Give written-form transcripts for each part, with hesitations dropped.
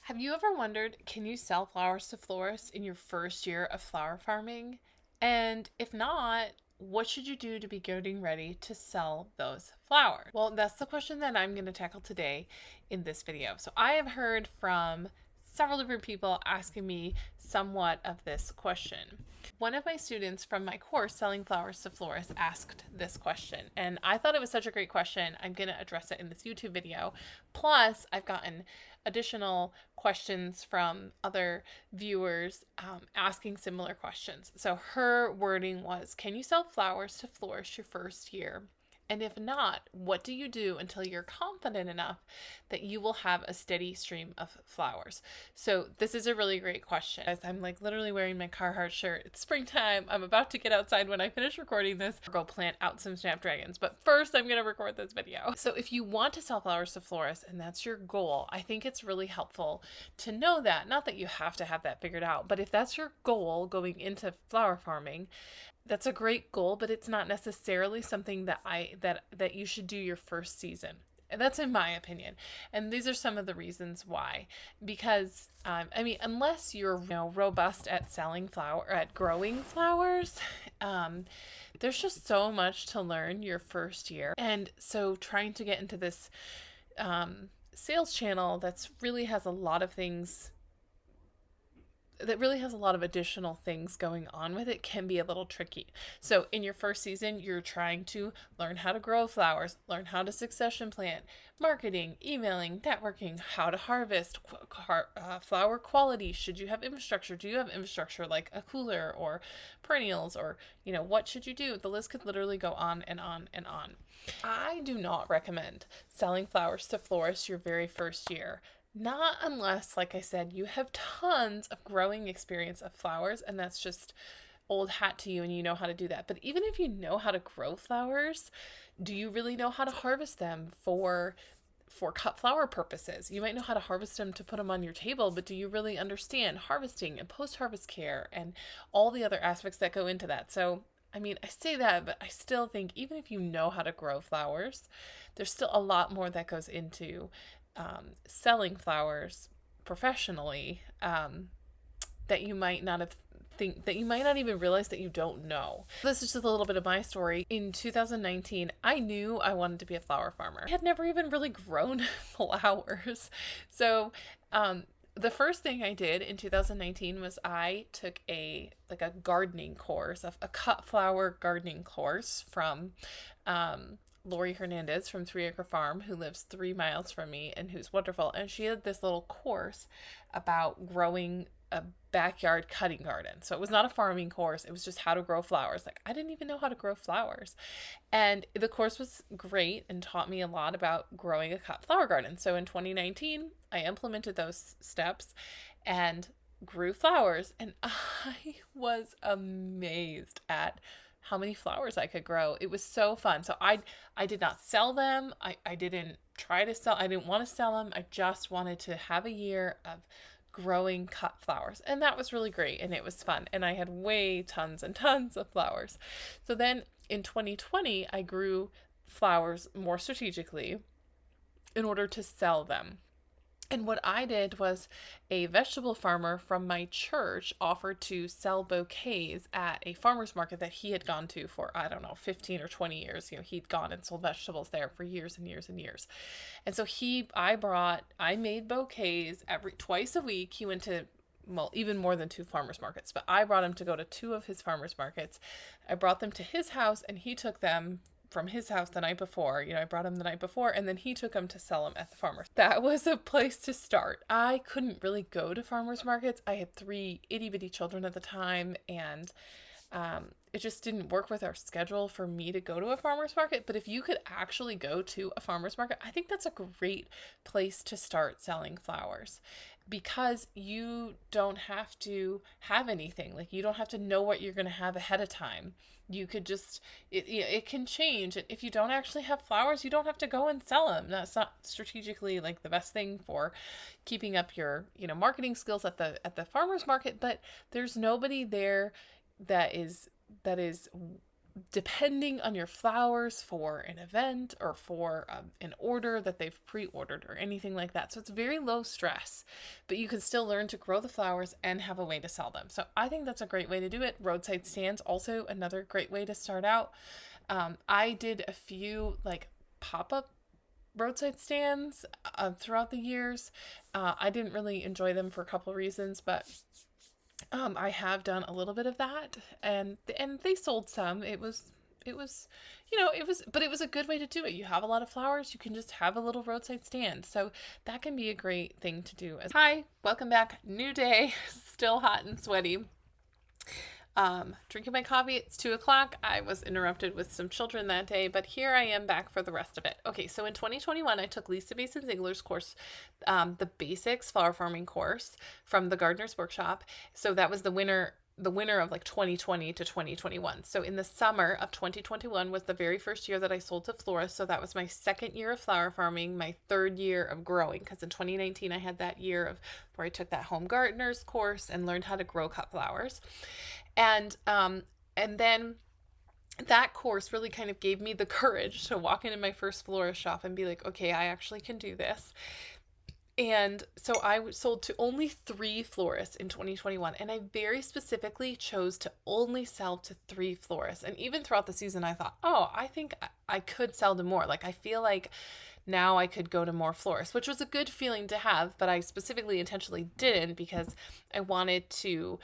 Have you ever wondered, can you sell flowers to florists in your first year of flower farming? And if not, what should you do to be getting ready to sell those flowers? Well, that's the question that I'm going to tackle today in this video. So I have heard from several different people asking me somewhat of this question. One of my students from my course, Selling Flowers to Florists, asked this question, and I thought it was such a great question. I'm going to address it in this YouTube video. Plus, I've gotten additional questions from other viewers asking similar questions. So her wording was, can you sell flowers to florists your first year? And if not, what do you do until you're confident enough that you will have a steady stream of flowers? So this is a really great question. As I'm like literally wearing my Carhartt shirt. It's springtime. I'm about to get outside when I finish recording this. Go plant out some snapdragons. But first I'm going to record this video. So if you want to sell flowers to florists and that's your goal, I think it's really helpful to know that. Not that you have to have that figured out, but if that's your goal going into flower farming, that's a great goal, but it's not necessarily something that you should do your first season. And that's in my opinion. And these are some of the reasons why. Because unless you're robust at growing flowers, there's just so much to learn your first year. And so trying to get into this sales channel that really has a lot of additional things going on with it can be a little tricky. So in your first season, you're trying to learn how to grow flowers, learn how to succession plant, marketing, emailing, networking, how to harvest, flower quality. Should you have infrastructure? Do you have infrastructure like a cooler or perennials, or what should you do? The list could literally go on and on and on. I do not recommend selling flowers to florists your very first year. Not unless, like I said, you have tons of growing experience of flowers and that's just old hat to you and you know how to do that. But even if you know how to grow flowers, do you really know how to harvest them for cut flower purposes? You might know how to harvest them to put them on your table, but do you really understand harvesting and post-harvest care and all the other aspects that go into that? So I say that, but I still think even if you know how to grow flowers, there's still a lot more that goes into selling flowers professionally that you might not even realize that you don't know. This is just a little bit of my story. In 2019, I knew I wanted to be a flower farmer. I had never even really grown flowers. So the first thing I did in 2019 was I took a gardening course, a cut flower gardening course from Lori Hernandez from 3 Acre Farm, who lives 3 miles from me and who's wonderful. And she had this little course about growing a backyard cutting garden. So it was not a farming course. It was just how to grow flowers. Like, I didn't even know how to grow flowers. And the course was great and taught me a lot about growing a cut flower garden. So in 2019, I implemented those steps and grew flowers. And I was amazed at how many flowers I could grow. It was so fun. So I did not sell them. I didn't try to sell. I didn't want to sell them. I just wanted to have a year of growing cut flowers. And that was really great. And it was fun. And I had tons and tons of flowers. So then in 2020, I grew flowers more strategically in order to sell them. And what I did was a vegetable farmer from my church offered to sell bouquets at a farmer's market that he had gone to for, 15 or 20 years. He'd gone and sold vegetables there for years and years and years. And so I made bouquets twice a week. He went to, even more than 2 farmers markets, but I brought him to go to 2 of his farmers markets. I brought them to his house and he took them from his house the night before. I brought him the night before and then he took them to sell them at the farmer's. That was a place to start. I couldn't really go to farmers markets. I had 3 itty bitty children at the time and it just didn't work with our schedule for me to go to a farmer's market. But if you could actually go to a farmer's market, I think that's a great place to start selling flowers, because you don't have to have anything. Like, you don't have to know what you're going to have ahead of time. You could just, it can change. And if you don't actually have flowers, you don't have to go and sell them. That's not strategically like the best thing for keeping up your, marketing skills at the farmer's market, but there's nobody there that is depending on your flowers for an event or for an order that they've pre-ordered or anything like that. So it's very low stress, but you can still learn to grow the flowers and have a way to sell them. So I think that's a great way to do it. Roadside stands, also another great way to start out. I did a few like pop-up roadside stands throughout the years. I didn't really enjoy them for a couple reasons, but I have done a little bit of that, and they sold some. But it was a good way to do it. You have a lot of flowers, you can just have a little roadside stand. So that can be a great thing to do. Hi, welcome back. New day, still hot and sweaty. Drinking my coffee. It's 2:00. I was interrupted with some children that day, but here I am back for the rest of it. Okay, so in 2021, I took Lisa Mason Ziegler's course, the Basics Flower Farming course from the Gardener's Workshop. So that was the winner of like 2020 to 2021. So in the summer of 2021 was the very first year that I sold to Florists. So that was my second year of flower farming, my third year of growing, because in 2019 I had that year of where I took that home gardener's course and learned how to grow cut flowers. And then that course really kind of gave me the courage to walk into my first florist shop and be like, okay, I actually can do this. And so I sold to only 3 florists in 2021. And I very specifically chose to only sell to 3 florists. And even throughout the season, I thought, oh, I think I could sell to more. Like, I feel like now I could go to more florists, which was a good feeling to have. But I specifically intentionally didn't, because I wanted to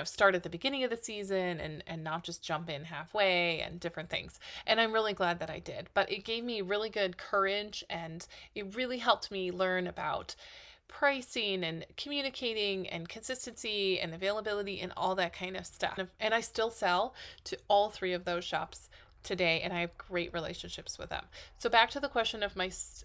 start at the beginning of the season and not just jump in halfway and different things. And I'm really glad that I did. But it gave me really good courage, and it really helped me learn about pricing and communicating and consistency and availability and all that kind of stuff. And I still sell to all 3 of those shops today, and I have great relationships with them. So back to the question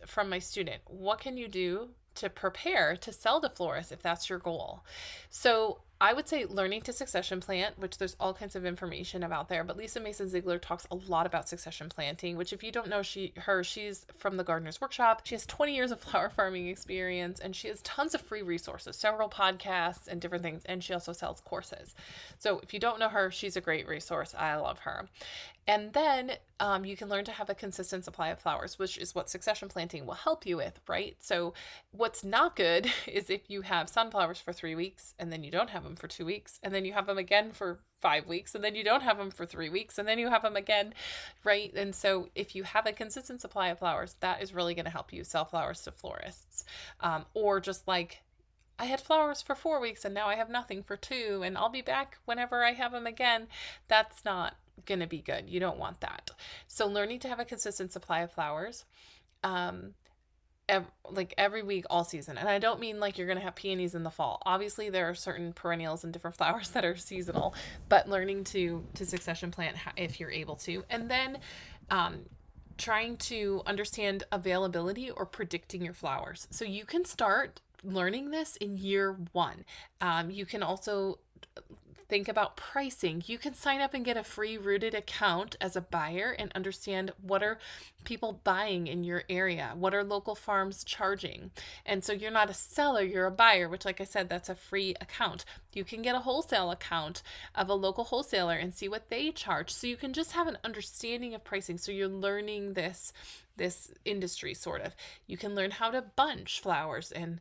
from my student, what can you do to prepare to sell to florists if that's your goal? So I would say learning to succession plant, which there's all kinds of information about there, but Lisa Mason Ziegler talks a lot about succession planting, which if you don't know she's from the Gardener's Workshop. She has 20 years of flower farming experience, and she has tons of free resources, several podcasts and different things, and she also sells courses. So if you don't know her, she's a great resource. I love her. And then you can learn to have a consistent supply of flowers, which is what succession planting will help you with, right? So what's not good is if you have sunflowers for 3 weeks and then you don't have them for 2 weeks, and then you have them again for 5 weeks, and then you don't have them for 3 weeks, and then you have them again, right? And so if you have a consistent supply of flowers, that is really going to help you sell flowers to florists. Or just like, I had flowers for 4 weeks and now I have nothing for 2, and I'll be back whenever I have them again. That's not going to be good. You don't want that. So learning to have a consistent supply of flowers, every week, all season. And I don't mean like you're going to have peonies in the fall. Obviously there are certain perennials and different flowers that are seasonal, but learning to succession plant if you're able to. And then trying to understand availability or predicting your flowers. So you can start learning this in year 1. You can also think about pricing. You can sign up and get a free Rooted account as a buyer and understand what are people buying in your area, what are local farms charging. And so you're not a seller, you're a buyer, which, like I said, that's a free account. You can get a wholesale account of a local wholesaler and see what they charge. So you can just have an understanding of pricing. So you're learning this industry sort of. You can learn how to bunch flowers and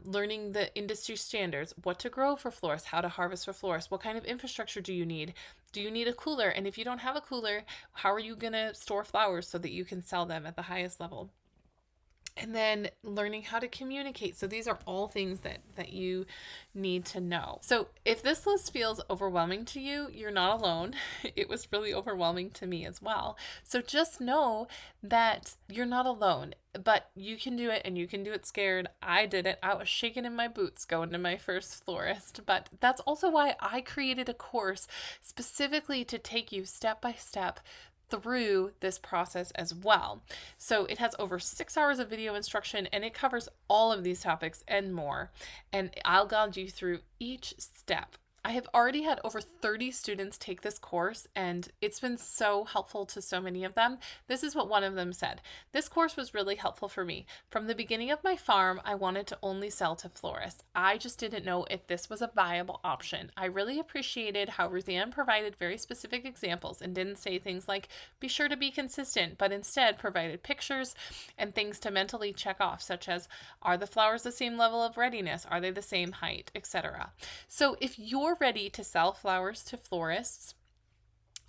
learning the industry standards, what to grow for florists, how to harvest for florists, what kind of infrastructure do you need? Do you need a cooler? And if you don't have a cooler, how are you going to store flowers so that you can sell them at the highest level? And then learning how to communicate. So these are all things that you need to know. So if this list feels overwhelming to you, you're not alone. It was really overwhelming to me as well. So just know that you're not alone, but you can do it, and you can do it scared. I did it. I was shaking in my boots going to my first florist, but that's also why I created a course specifically to take you step by step through this process as well. So it has over 6 hours of video instruction, and it covers all of these topics and more. And I'll guide you through each step I have already had over 30 students take this course, and it's been so helpful to so many of them. This is what one of them said. This course was really helpful for me. From the beginning of my farm, I wanted to only sell to florists. I just didn't know if this was a viable option. I really appreciated how Ruth Ann provided very specific examples and didn't say things like, be sure to be consistent, but instead provided pictures and things to mentally check off, such as, are the flowers the same level of readiness? Are they the same height, etc. So if you're ready to sell flowers to florists,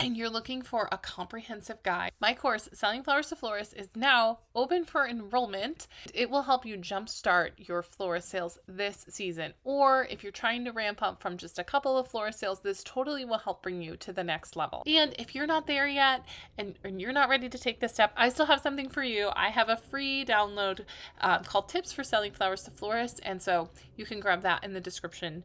and you're looking for a comprehensive guide, my course, Selling Flowers to Florists, is now open for enrollment. It will help you jumpstart your florist sales this season. Or if you're trying to ramp up from just a couple of florist sales, this totally will help bring you to the next level. And if you're not there yet and you're not ready to take this step, I still have something for you. I have a free download called Tips for Selling Flowers to Florists. And so you can grab that in the description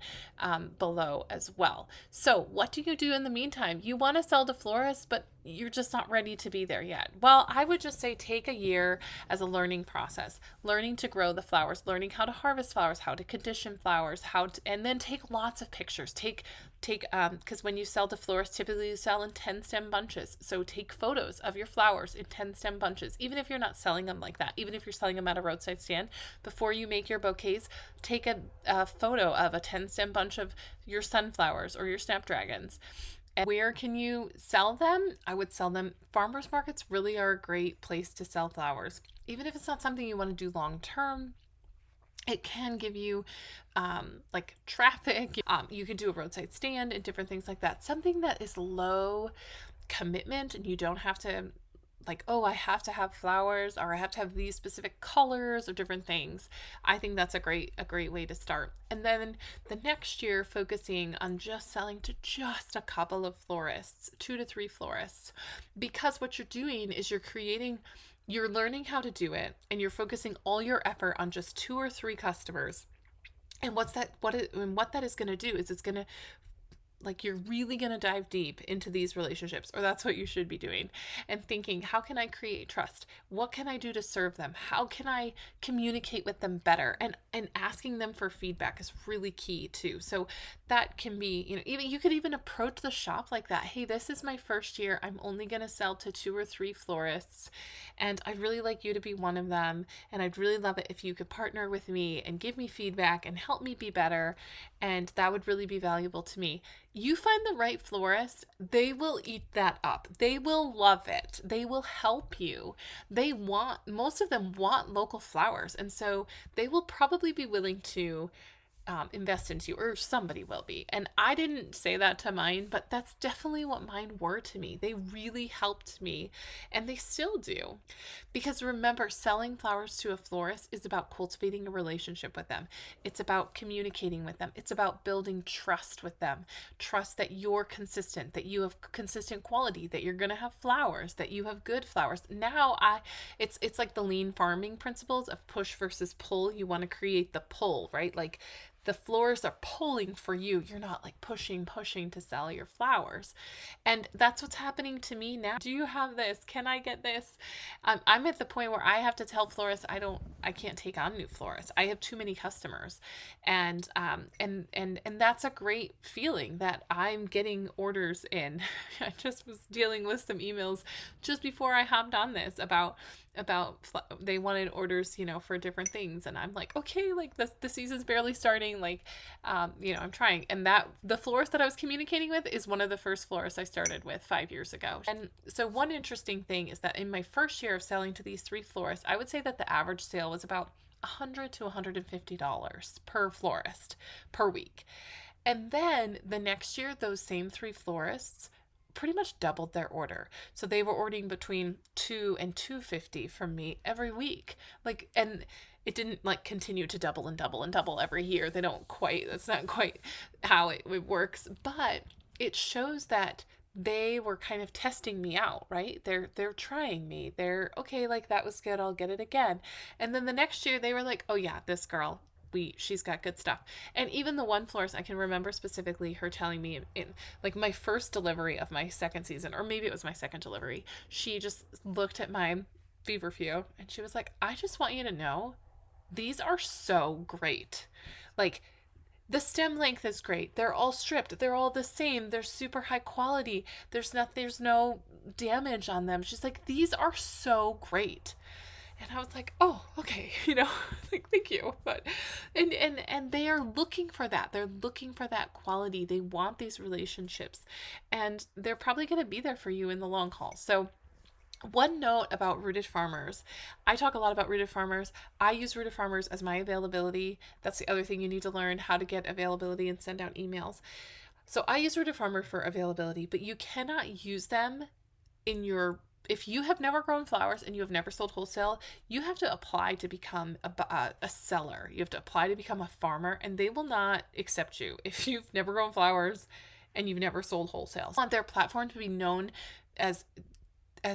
below as well. So what do you do in the meantime? You want to sell to florists, but you're just not ready to be there yet. Well, I would just say take a year as a learning process, learning to grow the flowers, learning how to harvest flowers, how to condition flowers, and then take lots of pictures. Because when you sell to florists, typically you sell in 10 stem bunches. So take photos of your flowers in 10 stem bunches, even if you're not selling them like that, even if you're selling them at a roadside stand. Before you make your bouquets, take a photo of a 10 stem bunch of your sunflowers or your snapdragons. And where can you sell them? I would sell them. Farmers markets really are a great place to sell flowers. Even if it's not something you want to do long term, it can give you like traffic. You could do a roadside stand and different things like that. Something that is low commitment and you don't have to like, oh, I have to have flowers or I have to have these specific colors or different things. I think that's a great way to start. And then the next year, focusing on just selling to just a couple of florists, 2 to 3 florists, because what you're doing is you're learning how to do it and you're focusing all your effort on just 2 or 3 customers. And what that is going to do is it's going to, like, you're really going to dive deep into these relationships, or that's what you should be doing, and thinking, how can I create trust? What can I do to serve them? How can I communicate with them better? And asking them for feedback is really key too. So that can be, even you could even approach the shop like that. Hey, this is my first year. I'm only going to sell to 2 or 3 florists, and I'd really like you to be one of them. And I'd really love it if you could partner with me and give me feedback and help me be better. And that would really be valuable to me. You find the right florist, they will eat that up. They will love it. They will help you. Most of them want local flowers. And so they will probably be willing to invest into you, or somebody will be. And I didn't say that to mine, but that's definitely what mine were to me. They really helped me, and they still do. Because remember, selling flowers to a florist is about cultivating a relationship with them. It's about communicating with them. It's about building trust with them. Trust that you're consistent, that you have consistent quality, that you're going to have flowers, that you have good flowers. Now it's like the lean farming principles of push versus pull. You want to create the pull, right? Like, the florists are pulling for you. You're not like pushing to sell your flowers. And that's what's happening to me now. Do you have this? Can I get this? I'm at the point where I have to tell florists I can't take on new florists. I have too many customers. And that's a great feeling that I'm getting orders in. I just was dealing with some emails just before I hopped on this about they wanted orders, for different things. And I'm like, okay, like the season's barely starting. Like, I'm trying. And that the florist that I was communicating with is one of the first florists I started with 5 years ago. And so one interesting thing is that in my first year of selling to these 3 florists, I would say that the average sale was about $100 to $150 per florist per week. And then the next year, those same 3 florists pretty much doubled their order. So they were ordering between $2 and $250 from me every week. Like, and it didn't like continue to double and double and double every year. That's not quite how it works, but it shows that they were kind of testing me out, right? They're trying me. They're okay, like that was good, I'll get it again. And then the next year they were like, oh yeah, this girl, she's got good stuff. And even the one florist, I can remember specifically her telling me in like my first delivery of my second season, or maybe it was my second delivery, she just looked at my feverfew and she was like, I just want you to know these are so great. Like, The stem length is great. They're all stripped. They're all the same. They're super high quality. There's no damage on them. She's like, these are so great. And I was like, oh, okay, like, thank you. But and they are looking for that. They're looking for that quality. They want these relationships, and they're probably going to be there for you in the long haul. So one note about Rooted Farmers. I talk a lot about Rooted Farmers. I use Rooted Farmers as my availability. That's the other thing you need to learn, how to get availability and send out emails. So I use Rooted Farmer for availability, but you cannot use them in your, if you have never grown flowers and you have never sold wholesale, you have to apply to become a seller. You have to apply to become a farmer, and they will not accept you if you've never grown flowers and you've never sold wholesale. I want their platform to be known as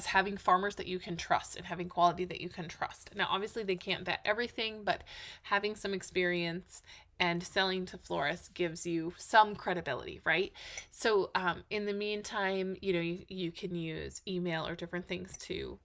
having farmers that you can trust and having quality that you can trust. Now, obviously they can't vet everything, but having some experience and selling to florists gives you some credibility, right? So in the meantime, you can use email or different things to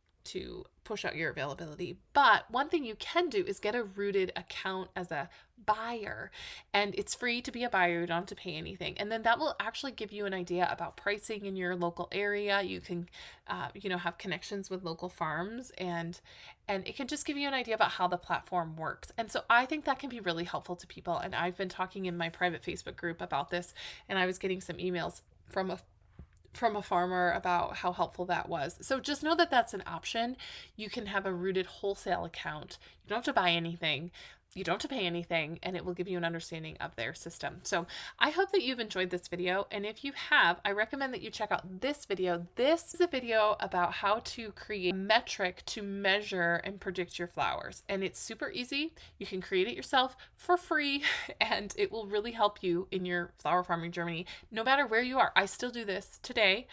push out your availability. But one thing you can do is get a Rooted account as a buyer, and it's free to be a buyer. You don't have to pay anything, and then that will actually give you an idea about pricing in your local area. You can have connections with local farms, and it can just give you an idea about how the platform works. And so I think that can be really helpful to people, and I've been talking in my private Facebook group about this, and I was getting some emails from a farmer about how helpful that was. So just know that that's an option. You can have a Rooted wholesale account. You don't have to buy anything. You don't have to pay anything, and it will give you an understanding of their system. So I hope that you've enjoyed this video. And if you have, I recommend that you check out this video. This is a video about how to create a metric to measure and predict your flowers. And it's super easy. You can create it yourself for free, and it will really help you in your flower farming journey, no matter where you are. I still do this today,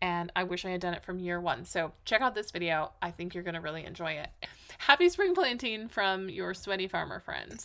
and I wish I had done it from year one. So check out this video. I think you're going to really enjoy it. Happy spring planting from your sweaty farmer friends.